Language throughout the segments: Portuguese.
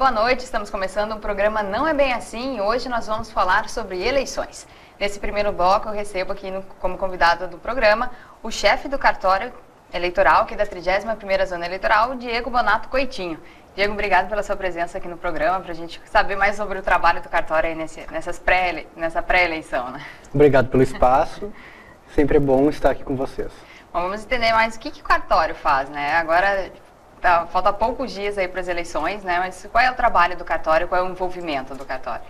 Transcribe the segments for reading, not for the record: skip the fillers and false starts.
boa noite. Estamos começando um programa Não é Bem Assim e hoje nós vamos falar sobre eleições. Nesse primeiro bloco eu recebo aqui como convidado do programa o chefe do cartório eleitoral aqui da 31ª Zona Eleitoral, Diego Bonato Coitinho. Diego, obrigado pela sua presença aqui no programa, para a gente saber mais sobre o trabalho do cartório aí nessa pré-eleição, né? Obrigado pelo espaço, sempre é bom estar aqui com vocês. Bom, vamos entender mais o que o cartório faz, né? Agora, falta poucos dias aí para as eleições, né? Mas qual é o trabalho do cartório, qual é o envolvimento do cartório?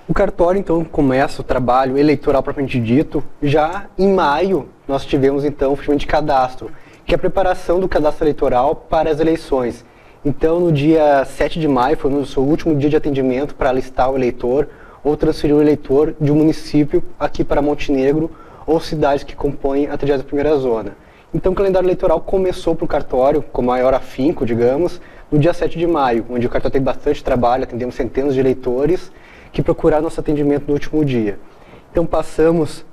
O cartório, então, começa o trabalho eleitoral propriamente dito. Já em maio, nós tivemos, então, o fechamento de cadastro, que é a preparação do cadastro eleitoral para as eleições. Então, no dia 7 de maio, foi o nosso último dia de atendimento para listar o eleitor ou transferir o eleitor de um município aqui para Montenegro ou cidades que compõem a 31ª Zona. Então, o calendário eleitoral começou para o cartório, com maior afinco, digamos, no dia 7 de maio, onde o cartório tem bastante trabalho, atendemos centenas de eleitores que procuraram nosso atendimento no último dia. Então, passamos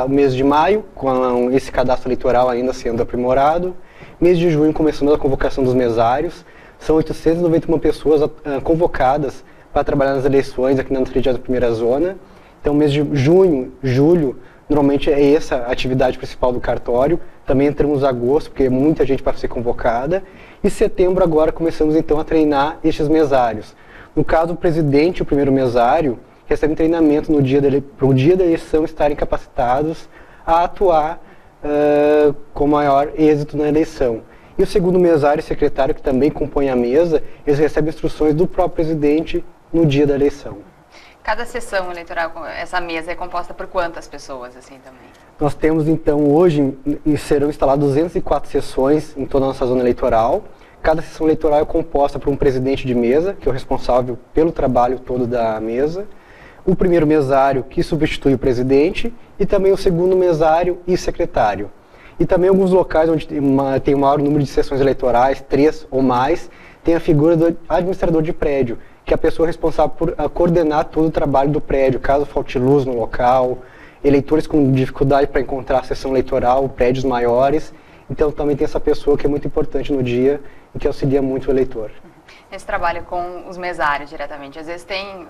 o mês de maio, com esse cadastro eleitoral ainda sendo aprimorado. Mês de junho, começando a convocação dos mesários. São 891 pessoas convocadas para trabalhar nas eleições aqui na 31ª Zona. Então, mês de junho, julho, normalmente é essa a atividade principal do cartório. Também entramos em agosto, porque é muita gente para ser convocada. E setembro, agora, começamos então a treinar estes mesários. No caso, o presidente e o primeiro mesário recebem treinamento no dia para o dia da eleição estarem capacitados a atuar com maior êxito na eleição. E o segundo mesário e secretário, que também compõem a mesa, eles recebem instruções do próprio presidente no dia da eleição. Cada sessão eleitoral, essa mesa é composta por quantas pessoas, assim, também? Nós temos, então, hoje, serão instaladas 204 sessões em toda a nossa zona eleitoral. Cada sessão eleitoral é composta por um presidente de mesa, que é o responsável pelo trabalho todo da mesa, o primeiro mesário, que substitui o presidente, e também o segundo mesário e secretário. E também alguns locais onde tem o maior número de sessões eleitorais, 3 ou mais, tem a figura do administrador de prédio, que é a pessoa responsável por coordenar todo o trabalho do prédio, caso falte luz no local, eleitores com dificuldade para encontrar a sessão eleitoral, prédios maiores. Então também tem essa pessoa que é muito importante no dia e que auxilia muito o eleitor. Esse trabalho com os mesários diretamente, às vezes tem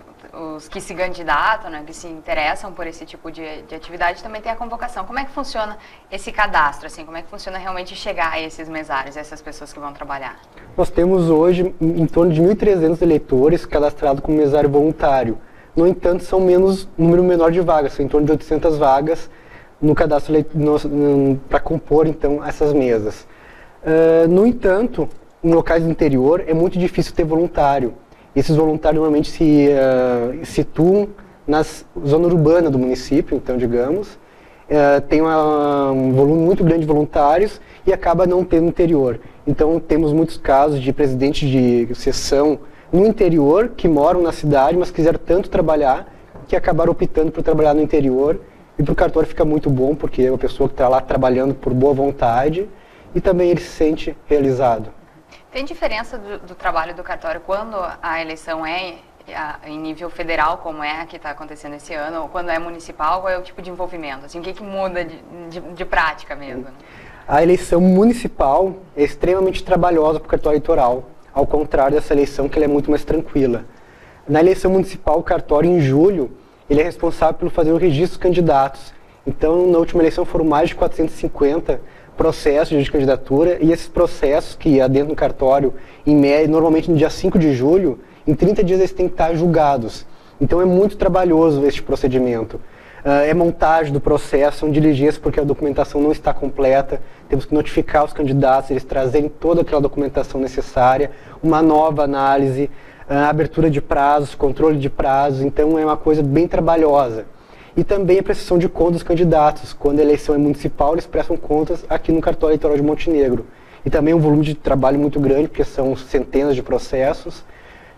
os que se candidatam, né, que se interessam por esse tipo de atividade, também tem a convocação. Como é que funciona esse cadastro, assim, como é que funciona realmente chegar a esses mesários, a essas pessoas que vão trabalhar? Nós temos hoje em torno de 1.300 eleitores cadastrados como mesário voluntário. No entanto, são número menor de vagas, são em torno de 800 vagas no cadastro para compor, então, essas mesas. No entanto, em locais do interior é muito difícil ter voluntário. Esses voluntários normalmente se situam na zona urbana do município, então, digamos, tem um volume muito grande de voluntários e acaba não tendo no interior. Então, temos muitos casos de presidentes de seção no interior que moram na cidade, mas quiseram tanto trabalhar que acabaram optando por trabalhar no interior. E para o cartório fica muito bom, porque é uma pessoa que está lá trabalhando por boa vontade e também ele se sente realizado. Tem diferença do trabalho do cartório quando a eleição é em nível federal, como é a que está acontecendo esse ano, ou quando é municipal, qual é o tipo de envolvimento? Assim, o que muda de prática mesmo? A eleição municipal é extremamente trabalhosa para o cartório eleitoral, ao contrário dessa eleição que ela é muito mais tranquila. Na eleição municipal, o cartório, em julho, ele é responsável por fazer o registro dos candidatos. Então, na última eleição foram mais de 450 processos de candidatura, e esses processos que adentram no cartório, em média, normalmente no dia 5 de julho, em 30 dias eles têm que estar julgados. Então é muito trabalhoso este procedimento. É montagem do processo, são diligências porque a documentação não está completa, temos que notificar os candidatos, eles trazerem toda aquela documentação necessária, uma nova análise, abertura de prazos, controle de prazos, então é uma coisa bem trabalhosa. E também a prestação de contas dos candidatos. Quando a eleição é municipal, eles prestam contas aqui no cartório eleitoral de Montenegro. E também um volume de trabalho muito grande, porque são centenas de processos,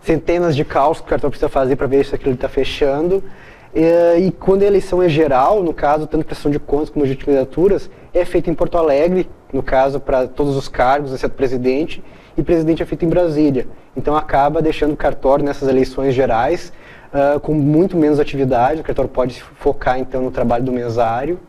centenas de cálculos que o cartório precisa fazer para ver se aquilo está fechando. E quando a eleição é geral, no caso, tanto prestação de contas como de candidaturas, é feita em Porto Alegre, no caso, para todos os cargos, exceto presidente, e presidente é feito em Brasília. Então acaba deixando o cartório nessas eleições gerais com muito menos atividade. O cartório pode focar então no trabalho do mesário.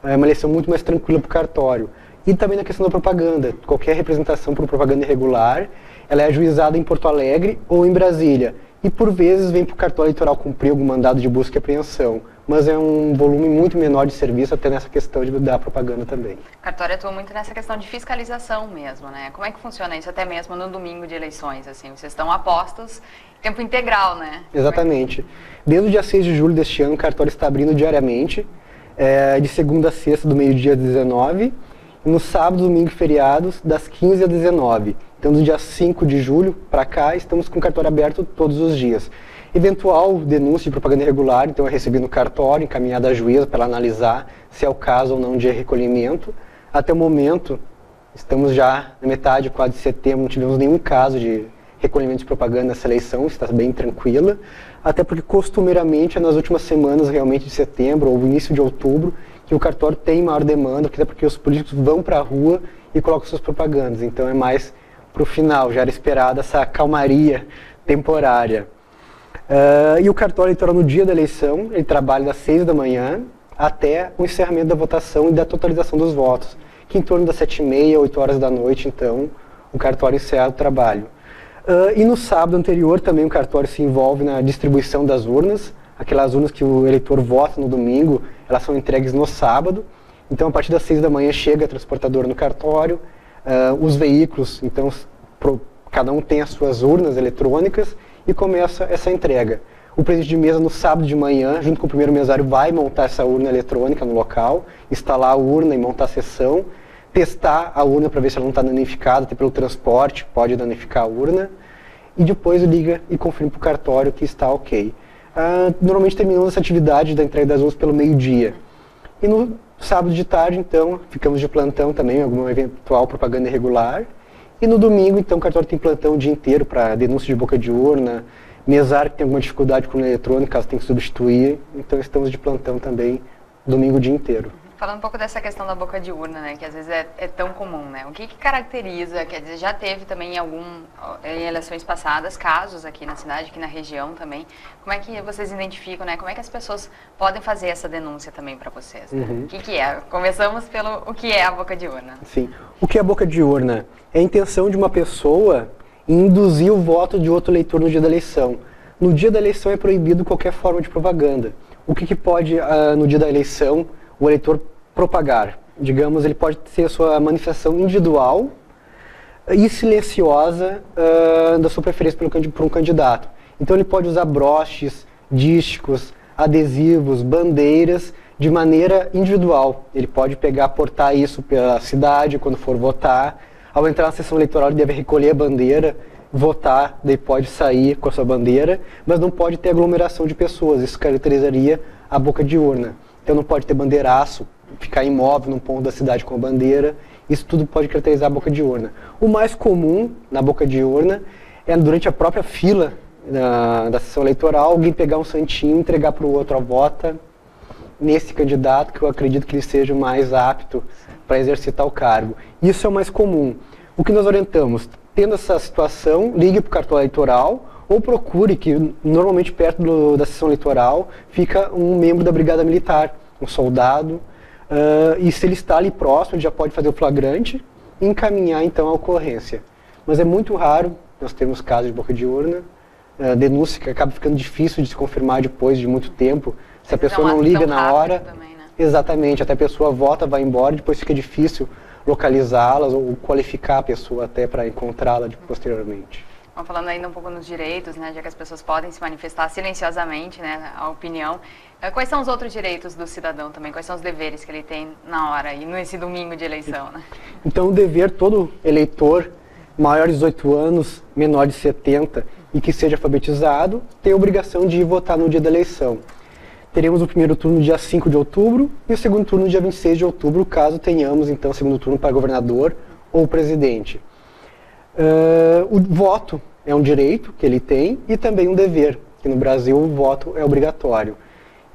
É uma eleição muito mais tranquila para o cartório. E também na questão da propaganda. Qualquer representação por propaganda irregular, ela é ajuizada em Porto Alegre ou em Brasília. E por vezes vem para o cartório eleitoral cumprir algum mandado de busca e apreensão. Mas é um volume muito menor de serviço até nessa questão da propaganda também. O cartório atua muito nessa questão de fiscalização mesmo, né? Como é que funciona isso até mesmo no domingo de eleições, assim? Vocês estão a postos, tempo integral, né? Exatamente. Desde o dia 6 de julho deste ano, o cartório está abrindo diariamente, de segunda a sexta, do meio-dia às 19h, e no sábado, domingo e feriados, das 15 às 19h. Então, do dia 5 de julho para cá, estamos com o cartório aberto todos os dias. Eventual denúncia de propaganda irregular, então é recebido no cartório, encaminhada à juíza para ela analisar se é o caso ou não de recolhimento. Até o momento, estamos já na metade, quase de setembro, não tivemos nenhum caso de recolhimento de propaganda nessa eleição, está bem tranquila, até porque costumeiramente é nas últimas semanas realmente de setembro ou início de outubro que o cartório tem maior demanda, até porque os políticos vão para a rua e colocam suas propagandas, então é mais para o final, já era esperada essa calmaria temporária. E o cartório eleitoral no dia da eleição, ele trabalha das 6 da manhã até o encerramento da votação e da totalização dos votos, que em torno das 7h30, 8 horas da noite, então, o cartório encerra o trabalho. E no sábado anterior também o cartório se envolve na distribuição das urnas, aquelas urnas que o eleitor vota no domingo, elas são entregues no sábado, então a partir das 6 da manhã chega a transportadora no cartório, os veículos, então cada um tem as suas urnas eletrônicas e começa essa entrega. O presidente de mesa no sábado de manhã, junto com o primeiro mesário, vai montar essa urna eletrônica no local, instalar a urna e montar a sessão, testar a urna para ver se ela não está danificada, até pelo transporte pode danificar a urna, e depois liga e confirma para o cartório que está ok. Normalmente terminamos essa atividade da entrega das urnas pelo meio-dia. E no sábado de tarde, então, ficamos de plantão também, alguma eventual propaganda irregular. E no domingo, então, o cartório tem plantão o dia inteiro para denúncia de boca de urna, mesário que tem alguma dificuldade com o eletrônico, caso tenha que substituir. Então, estamos de plantão também, domingo o dia inteiro. Falando um pouco dessa questão da boca de urna, né, que às vezes é tão comum, né? O que caracteriza, quer dizer, já teve também em eleições passadas, casos aqui na cidade, aqui na região também. Como é que vocês identificam, né? Como é que as pessoas podem fazer essa denúncia também para vocês? Né? O que é? Começamos pelo o que é a boca de urna. Sim. O que é a boca de urna? É a intenção de uma pessoa em induzir o voto de outro eleitor no dia da eleição. No dia da eleição é proibido qualquer forma de propaganda. O que pode, no dia da eleição, o eleitor propagar? Digamos, ele pode ter a sua manifestação individual e silenciosa da sua preferência por um candidato. Então ele pode usar broches, dísticos, adesivos, bandeiras de maneira individual. Ele pode portar isso pela cidade quando for votar. Ao entrar na sessão eleitoral ele deve recolher a bandeira, votar, daí pode sair com a sua bandeira, mas não pode ter aglomeração de pessoas. Isso caracterizaria a boca de urna. Então não pode ter bandeiraço, ficar imóvel num ponto da cidade com a bandeira. Isso tudo pode caracterizar a boca de urna. O mais comum na boca de urna é durante a própria fila da sessão eleitoral, alguém pegar um santinho e entregar para o outro a vota nesse candidato que eu acredito que ele seja o mais apto para exercitar o cargo. Isso é o mais comum. O que nós orientamos? Tendo essa situação, ligue para o cartório eleitoral ou procure, que normalmente perto da sessão eleitoral fica um membro da Brigada Militar, um soldado, e se ele está ali próximo, ele já pode fazer o flagrante e encaminhar então a ocorrência. Mas é muito raro nós temos casos de boca de urna, denúncia que acaba ficando difícil de se confirmar depois de muito tempo. Se a pessoa não liga na hora, também, né? Exatamente, até a pessoa vota, vai embora, depois fica difícil localizá-las ou qualificar a pessoa até para encontrá-la posteriormente. Vamos falando ainda um pouco nos direitos, né, já que as pessoas podem se manifestar silenciosamente, né, a opinião. Quais são os outros direitos do cidadão também? Quais são os deveres que ele tem na hora e nesse domingo de eleição, né? Então, o dever, todo eleitor maior de 18 anos, menor de 70 e que seja alfabetizado, tem a obrigação de ir votar no dia da eleição. Teremos o primeiro turno no dia 5 de outubro e o segundo turno no dia 26 de outubro, caso tenhamos, então, o segundo turno para governador ou presidente. O voto é um direito que ele tem e também um dever, que no Brasil o voto é obrigatório.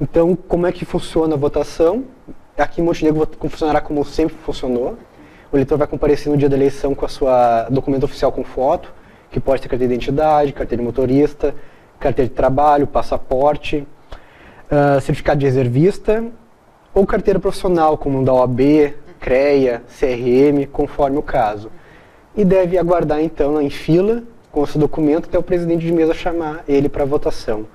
Então, como é que funciona a votação? Aqui em Montenegro funcionará como sempre funcionou. O eleitor vai comparecer no dia da eleição com a sua documento oficial com foto, que pode ser carteira de identidade, carteira de motorista, carteira de trabalho, passaporte, certificado de reservista ou carteira profissional, como da OAB, CREA, CRM, conforme o caso. E deve aguardar, então, em fila, com esse documento, até o presidente de mesa chamar ele para votação.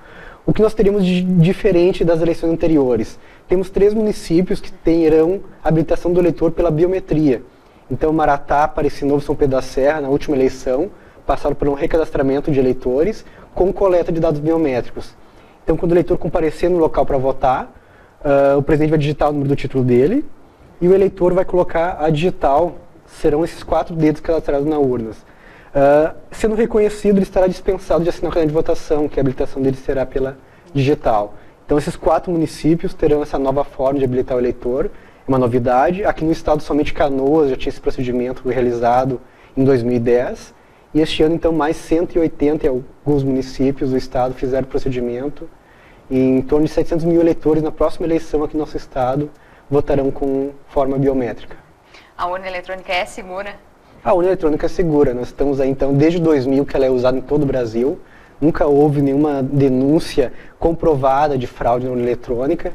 O que nós teríamos de diferente das eleições anteriores? Temos 3 municípios que terão habilitação do eleitor pela biometria. Então, Maratá, Aparecido Novo, São Pedro da Serra, na última eleição, passaram por um recadastramento de eleitores com coleta de dados biométricos. Então, quando o eleitor comparecer no local para votar, o presidente vai digitar o número do título dele e o eleitor vai colocar a digital, serão esses 4 dedos cadastrados na urna. Sendo reconhecido, ele estará dispensado de assinar o carnê de votação, que a habilitação dele será pela digital. Então, esses 4 municípios terão essa nova forma de habilitar o eleitor, é uma novidade. Aqui no estado, somente Canoas já tinha esse procedimento realizado em 2010, e este ano, então, mais 180 em alguns municípios do estado fizeram o procedimento, e em torno de 700 mil eleitores na próxima eleição aqui no nosso estado votarão com forma biométrica. A urna eletrônica é segura? A urna eletrônica é segura. Nós estamos aí, então, desde 2000 que ela é usada em todo o Brasil. Nunca houve nenhuma denúncia comprovada de fraude na urna eletrônica.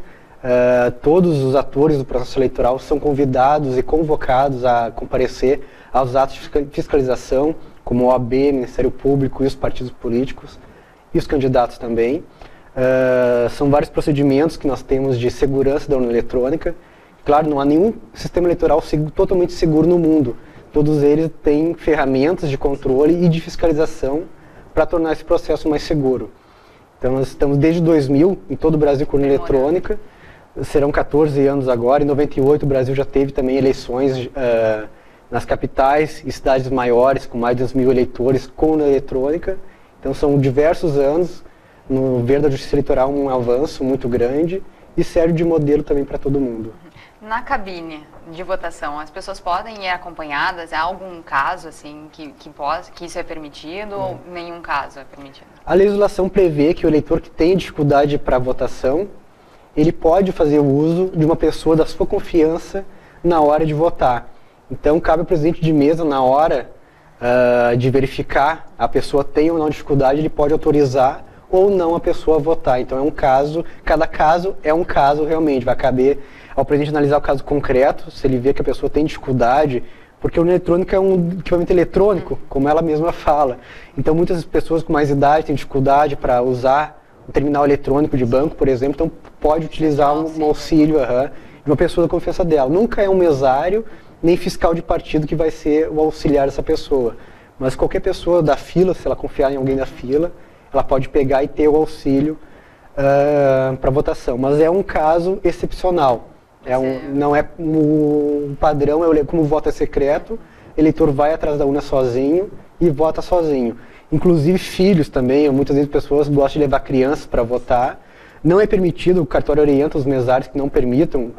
Todos os atores do processo eleitoral são convidados e convocados a comparecer aos atos de fiscalização, como o OAB, Ministério Público e os partidos políticos, e os candidatos também. São vários procedimentos que nós temos de segurança da urna eletrônica. Claro, não há nenhum sistema eleitoral totalmente seguro no mundo. Todos eles têm ferramentas de controle e de fiscalização para tornar esse processo mais seguro. Então, nós estamos desde 2000 em todo o Brasil com urna eletrônica. Serão 14 anos agora. Em 98 o Brasil já teve também eleições nas capitais e cidades maiores, com mais de 2 mil eleitores com urna eletrônica. Então, são diversos anos. No ver da Justiça Eleitoral, um avanço muito grande e serve de modelo também para todo mundo. Na cabine de votação, as pessoas podem ir acompanhadas? Há algum caso assim que isso é permitido ou nenhum caso é permitido? A legislação prevê que o eleitor que tem dificuldade para votação, ele pode fazer o uso de uma pessoa da sua confiança na hora de votar. Então, cabe ao presidente de mesa, na hora de verificar a pessoa tem ou não dificuldade, ele pode autorizar ou não a pessoa a votar. Então, é um caso, cada caso é um caso realmente, vai caber ao presidente analisar o caso concreto, se ele vê que a pessoa tem dificuldade, porque a urna eletrônica é um equipamento eletrônico, como ela mesma fala. Então, muitas pessoas com mais idade têm dificuldade para usar um terminal eletrônico de banco, por exemplo, então pode utilizar um auxílio de uma pessoa da confiança dela. Nunca é um mesário, nem fiscal de partido que vai ser o auxiliar dessa pessoa. Mas qualquer pessoa da fila, se ela confiar em alguém da fila, ela pode pegar e ter o auxílio para votação. Mas é um caso excepcional. Não é o padrão, como o voto é secreto, o eleitor vai atrás da urna sozinho e vota sozinho. Inclusive filhos também, muitas vezes pessoas gostam de levar crianças para votar. Não é permitido, o cartório orienta os mesários que não permitam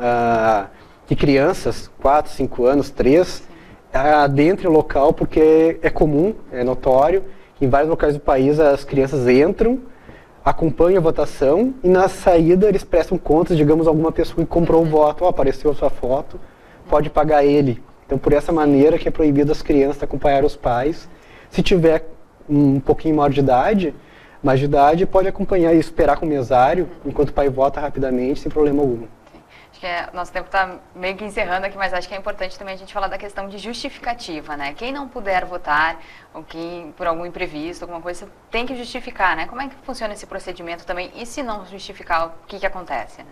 que crianças, 4, 5 anos, 3, adentrem o local, porque é comum, é notório, que em vários locais do país as crianças entram, acompanham a votação e na saída eles prestam contas, digamos, alguma pessoa que comprou o voto, apareceu a sua foto, pode pagar ele. Então, por essa maneira que é proibido as crianças acompanhar os pais. Se tiver um pouquinho maior de idade, mais de idade, pode acompanhar e esperar com o mesário, enquanto o pai vota rapidamente, sem problema algum. Acho que nosso tempo está meio que encerrando aqui, mas acho que é importante também a gente falar da questão de justificativa, né? Quem não puder votar, ou quem por algum imprevisto, alguma coisa, tem que justificar, né? Como é que funciona esse procedimento também? E se não justificar, o que acontece,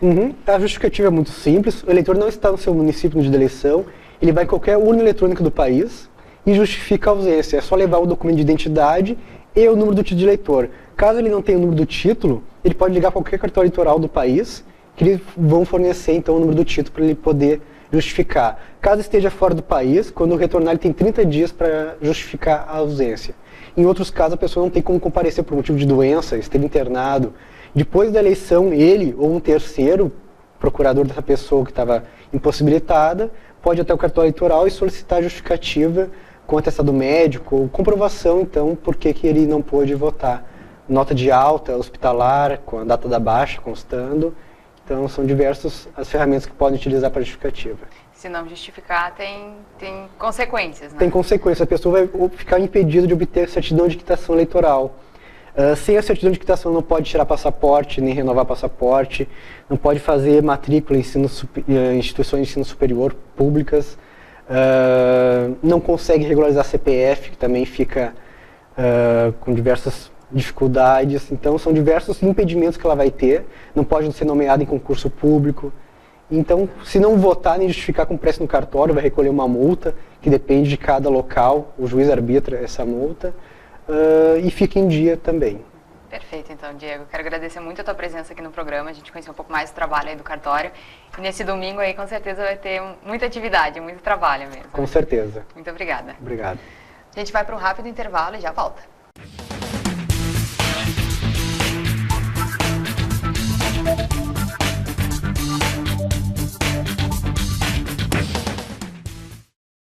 né? A justificativa é muito simples. O eleitor não está no seu município no dia da eleição, ele vai em qualquer urna eletrônica do país e justifica a ausência. É só levar o documento de identidade e o número do título de eleitor. Caso ele não tenha o número do título, ele pode ligar para qualquer cartório eleitoral do país, que eles vão fornecer então o número do título para ele poder justificar. Caso esteja fora do país, quando retornar ele tem 30 dias para justificar a ausência. Em outros casos a pessoa não tem como comparecer por motivo de doença, esteve internado. Depois da eleição, ele ou um terceiro procurador dessa pessoa que estava impossibilitada pode ir até o cartório eleitoral e solicitar justificativa com atestado médico ou comprovação então por que ele não pôde votar. Nota de alta hospitalar, com a data da baixa constando. Então, são diversas as ferramentas que podem utilizar para justificativa. Se não justificar, tem consequências, né? Tem consequências. A pessoa vai ficar impedida de obter certidão de quitação eleitoral. Sem a certidão de quitação não pode tirar passaporte, nem renovar passaporte, não pode fazer matrícula em instituições de ensino superior públicas, não consegue regularizar CPF, que também fica com diversas dificuldades. Então são diversos impedimentos que ela vai ter, não pode ser nomeada em concurso público. Então, se não votar nem justificar com prece no cartório, vai recolher uma multa, que depende de cada local, o juiz arbitra essa multa, e fica em dia também. Perfeito, então, Diego. Quero agradecer muito a tua presença aqui no programa, a gente conheceu um pouco mais do trabalho aí do cartório, e nesse domingo aí, com certeza, vai ter muita atividade, muito trabalho mesmo. Com certeza. Muito obrigada. Obrigado. A gente vai para um rápido intervalo e já volta.